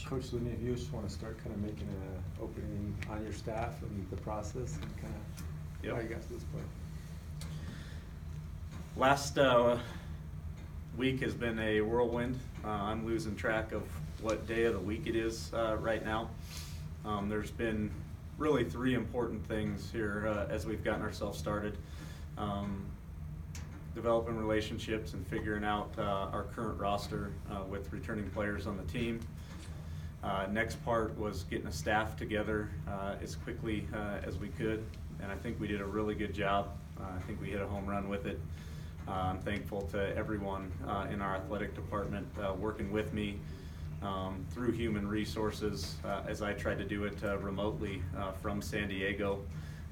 Coach Looney, if you just want to start kind of making an opening on your staff and the process and kind of how you got to this point. Last week has been a whirlwind. I'm losing track of what day of the week it is right now. There's been really three important things here as we've gotten ourselves started. Developing relationships and figuring out our current roster with returning players on the team. Next part was getting a staff together as quickly as we could, and I think we did a really good job. I think we hit a home run with it. I'm thankful to everyone in our athletic department working with me through human resources as I tried to do it remotely from San Diego.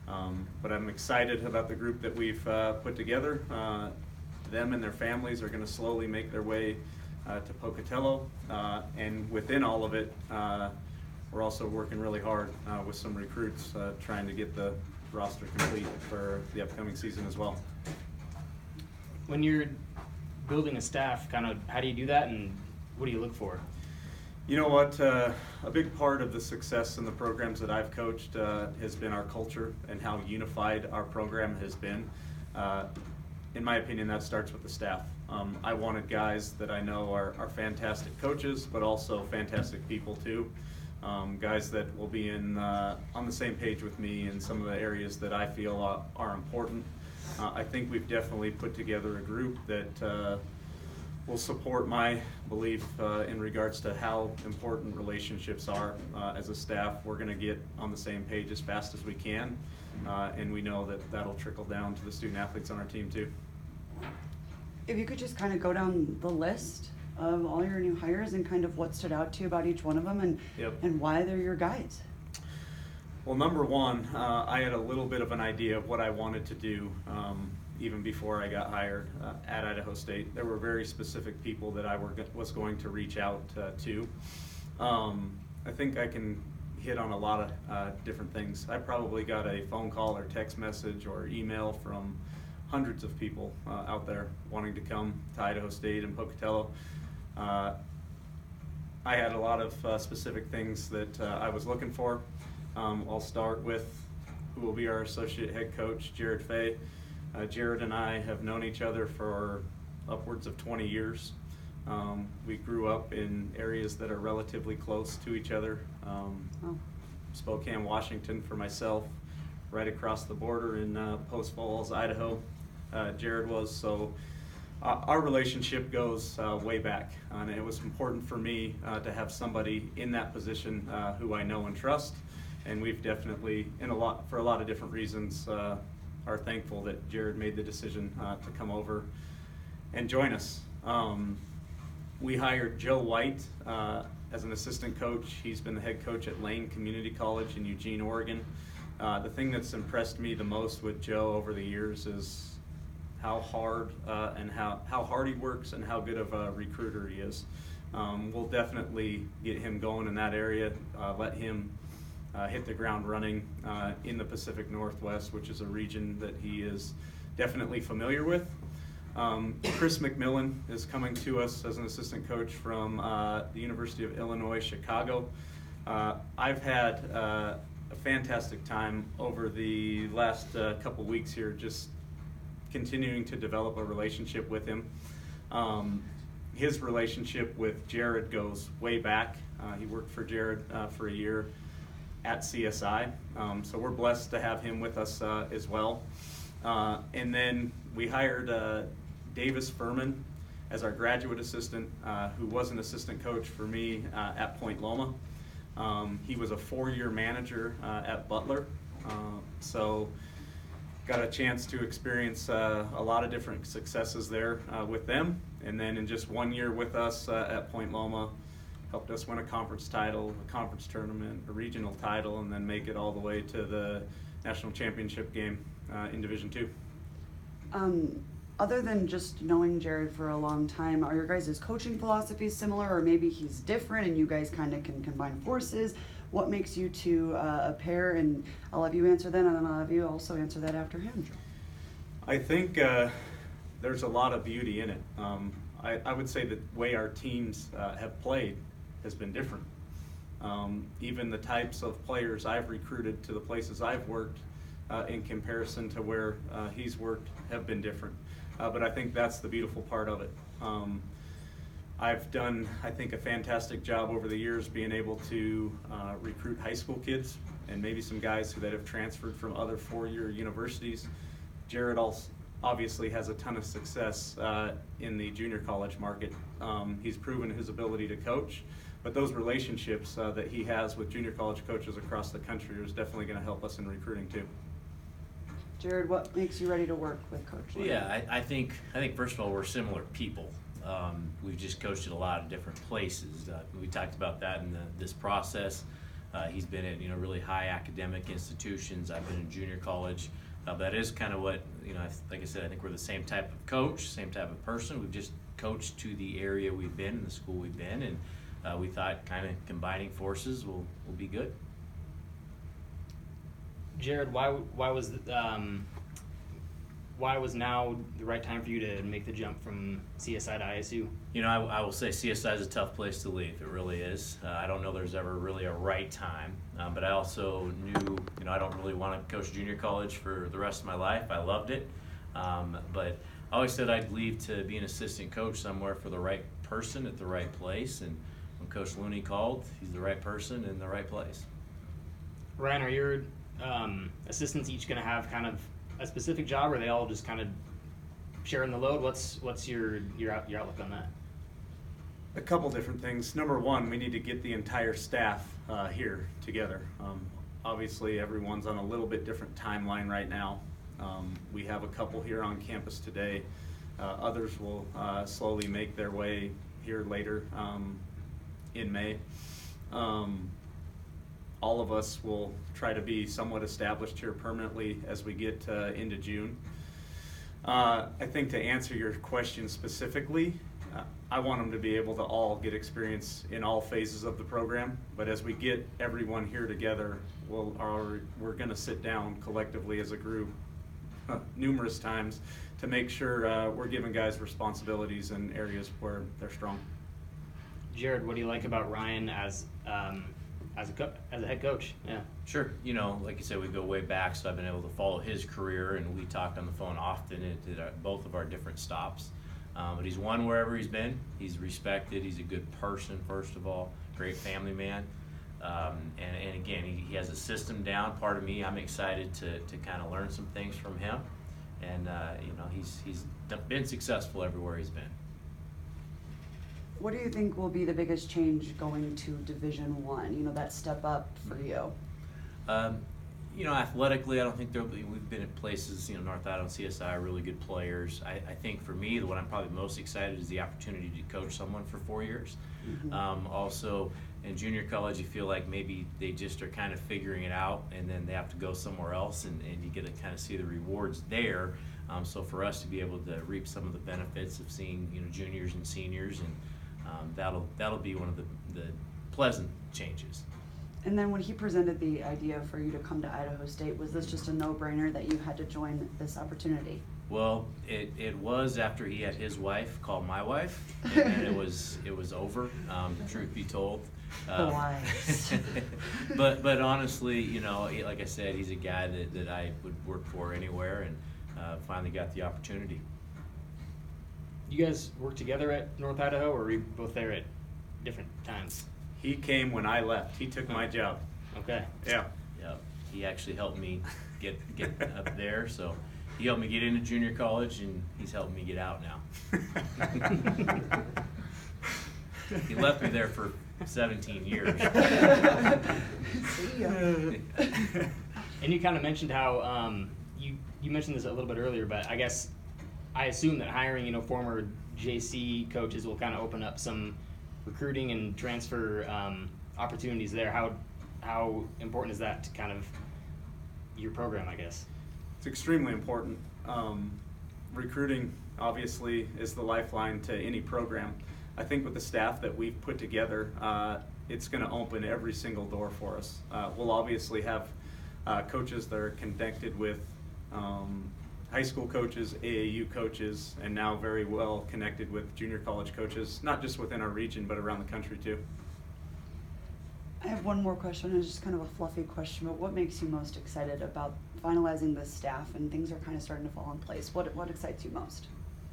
But I'm excited about the group that we've put together. Them and their families are going to slowly make their way to Pocatello, and within all of it, we're also working really hard with some recruits trying to get the roster complete for the upcoming season as well. When you're building a staff, kind of how do you do that, and what do you look for? You know what, a big part of the success in the programs that I've coached has been our culture and how unified our program has been. In my opinion, that starts with the staff. I wanted guys that I know are fantastic coaches, but also fantastic people too. Guys that will be on the same page with me in some of the areas that I feel are important. I think we've definitely put together a group that will support my belief in regards to how important relationships are. As a staff, we're going to get on the same page as fast as we can, and we know that that'll trickle down to the student athletes on our team too. If you could just kind of go down the list of all your new hires and kind of what stood out to you about each one of them and why they're your guys. Well, number one, I had a little bit of an idea of what I wanted to do even before I got hired at Idaho State. There were very specific people that I was going to reach out to. I think I can hit on a lot of different things. I probably got a phone call or text message or email from hundreds of people out there wanting to come to Idaho State and Pocatello. I had a lot of specific things that I was looking for. I'll start with who will be our associate head coach, Jared Fay. Jared and I have known each other for upwards of 20 years. We grew up in areas that are relatively close to each other. Spokane, Washington for myself, right across the border in Post Falls, Idaho. Jared was, so our relationship goes way back, and it was important for me to have somebody in that position who I know and trust, and we've definitely, for a lot of different reasons, are thankful that Jared made the decision to come over and join us. We hired Joe White as an assistant coach. He's been the head coach at Lane Community College in Eugene, Oregon. The thing that's impressed me the most with Joe over the years is how hard and how hard he works and how good of a recruiter he is. We'll definitely get him going in that area, let him hit the ground running in the Pacific Northwest, which is a region that he is definitely familiar with. Chris McMillan is coming to us as an assistant coach from the University of Illinois, Chicago. I've had a fantastic time over the last couple weeks here, just continuing to develop a relationship with him. His relationship with Jared goes way back. He worked for Jared for a year at CSI, so we're blessed to have him with us as well. And then we hired Davis Furman as our graduate assistant, who was an assistant coach for me at Point Loma. He was a 4-year manager at Butler, so got a chance to experience a lot of different successes there with them. And then in just 1 year with us at Point Loma, helped us win a conference title, a conference tournament, a regional title, and then make it all the way to the national championship game in Division II. Other than just knowing Jared for a long time, are your guys' coaching philosophies similar, or maybe he's different and you guys kind of can combine forces? What makes you two a pair? And I'll have you answer that, and then I'll have you also answer that after him. I think there's a lot of beauty in it. I would say the way our teams have played has been different. Even the types of players I've recruited to the places I've worked in comparison to where he's worked have been different. But I think that's the beautiful part of it. I've done, I think, a fantastic job over the years being able to recruit high school kids and maybe some guys that have transferred from other four-year universities. Jared obviously has a ton of success in the junior college market. He's proven his ability to coach, but those relationships that he has with junior college coaches across the country is definitely going to help us in recruiting too. Jared, what makes you ready to work with Coach Looney? Yeah, I think first of all, we're similar people. We've just coached at a lot of different places. We talked about that in this process. He's been at really high academic institutions. I've been in junior college. That is kind of what like I said. I think we're the same type of coach, same type of person. We've just coached to the area we've been, in the school we've been, and we thought kind of combining forces will be good. Jared, why was now the right time for you to make the jump from CSI to ISU? I will say CSI is a tough place to leave. It really is. I don't know there's ever really a right time, but I also knew, I don't really want to coach junior college for the rest of my life. I loved it, but I always said I'd leave to be an assistant coach somewhere for the right person at the right place, and when Coach Looney called, he's the right person in the right place. Ryan, are your assistants each going to have kind of a specific job, or are they all just kind of sharing the load? What's your outlook on that? A couple different things. Number one, we need to get the entire staff here together. Obviously, everyone's on a little bit different timeline right now. We have a couple here on campus today. Others will slowly make their way here later in May. All of us will try to be somewhat established here permanently as we get into June. I think to answer your question specifically, I want them to be able to all get experience in all phases of the program, but as we get everyone here together, we're going to sit down collectively as a group numerous times to make sure we're giving guys responsibilities in areas where they're strong. Jared, what do you like about Ryan as a head coach? Yeah. Sure. Like you said, we go way back, so I've been able to follow his career, and we talked on the phone often at both of our different stops. But he's won wherever he's been. He's respected. He's a good person, first of all. Great family man. And again, he has a system down. Part of me, I'm excited to kind of learn some things from him. And, he's been successful everywhere he's been. What do you think will be the biggest change going to Division I? That step up for you. Athletically, I don't think we've been at places, North Idaho and CSI are really good players. I think for me, what I'm probably most excited is the opportunity to coach someone for 4 years. Mm-hmm. Also, in junior college, you feel like maybe they just are kind of figuring it out, and then they have to go somewhere else, and you get to kind of see the rewards there. So for us to be able to reap some of the benefits of seeing, juniors and seniors, and that'll be one of the pleasant changes. And then when he presented the idea for you to come to Idaho State, was this just a no-brainer that you had to join this opportunity? Well, it was after he had his wife call my wife, and then it was over. Truth be told. Wise. But honestly, like I said, he's a guy that I would work for anywhere, and finally got the opportunity. You guys work together at North Idaho, or were you both there at different times? He came when I left. He took my job. Okay. Yeah. Yep. He actually helped me get up there, so he helped me get into junior college, and he's helping me get out now. He left me there for 17 years. See ya. And you kind of mentioned how you mentioned this a little bit earlier, but I assume that hiring former JC coaches will kind of open up some recruiting and transfer opportunities there. How important is that to kind of your program, I guess? It's extremely important. Recruiting obviously is the lifeline to any program. I think with the staff that we've put together, it's going to open every single door for us. We'll obviously have coaches that are connected with high school coaches, AAU coaches, and now very well connected with junior college coaches, not just within our region, but around the country too. I have one more question. It's just kind of a fluffy question, but what makes you most excited about finalizing this staff and things are kind of starting to fall in place? What excites you most?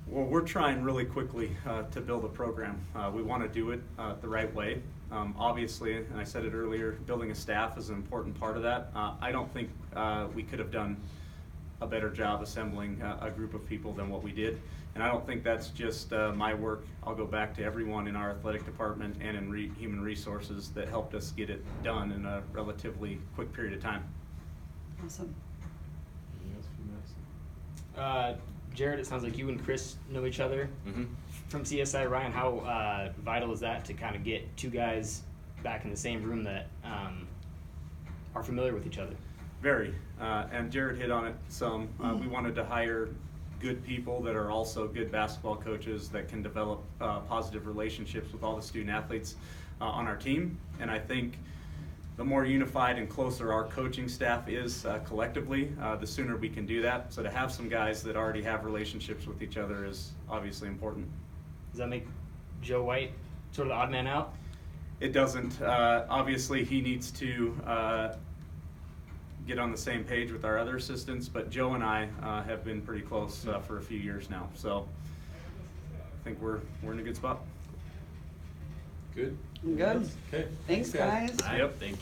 Well, we're trying really quickly to build a program. We want to do it the right way. Obviously, and I said it earlier, building a staff is an important part of that. I don't think we could have done a better job assembling a group of people than what we did. And I don't think that's just my work. I'll go back to everyone in our athletic department and in human resources that helped us get it done in a relatively quick period of time. Awesome. Anything else from Madison? Jared, it sounds like you and Chris know each other from CSI. Ryan, how vital is that to kind of get two guys back in the same room that are familiar with each other? Very. And Jared hit on it some. We wanted to hire good people that are also good basketball coaches that can develop positive relationships with all the student athletes on our team. And I think the more unified and closer our coaching staff is collectively, the sooner we can do that. So to have some guys that already have relationships with each other is obviously important. Does that make Joe White sort of the odd man out? It doesn't. Obviously, he needs to get on the same page with our other assistants, but Joe and I have been pretty close for a few years now. So I think we're in a good spot. Good? Good. Okay. Thanks, guys. Yep, thank you.